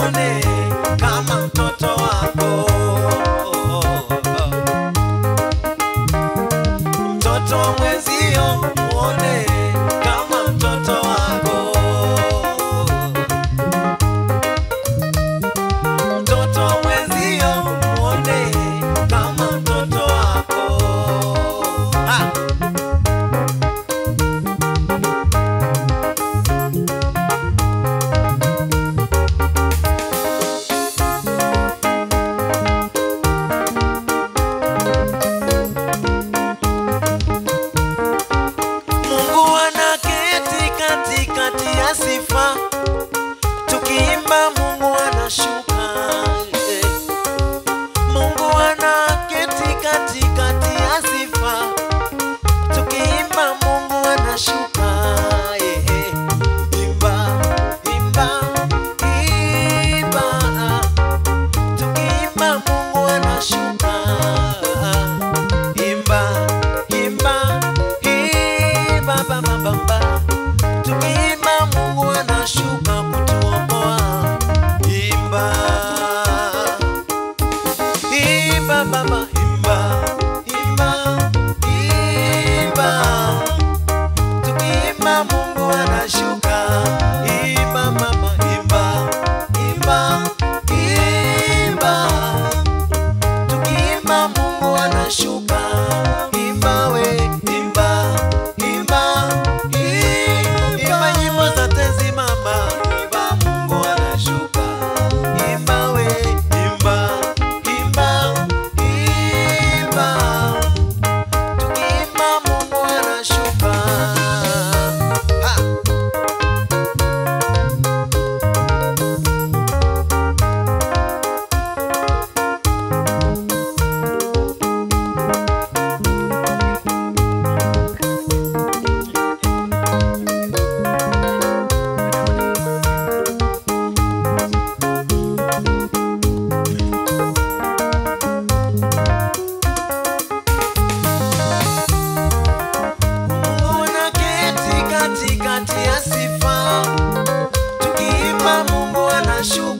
muone kama mtoto wako. Mtoto mwenzio muone kama mtoto wako. Mtoto mwenzio muone kama mtoto wako. Mungu anaketi katikati ya sifa, tukiimba Mungu anashuka. Mungu anaketi katikati ya sifa, tukiimba Mungu anashuka. Imba, imba, imba, tukiimba Mungu anashuka. Imba, imba, imba, ba, ba, ba, ba. Tukiimba Mungu anashuka kutuokoa. Imba, imba, baba, imba, imba, imba. Tukiimba Mungu anashuka. Imba mama, imba, imba, imba. Tukiimba Mungu anashuka. Imba we, imba, imba, imba nyimbo za tenzi mama. Imba Mungu anashuka. Imba we, imba, imba, imba. Tukiimba Mungu anashuka. Ha! Mungu anaketi katikati ya sifa, tukiimba Mungu anashuka.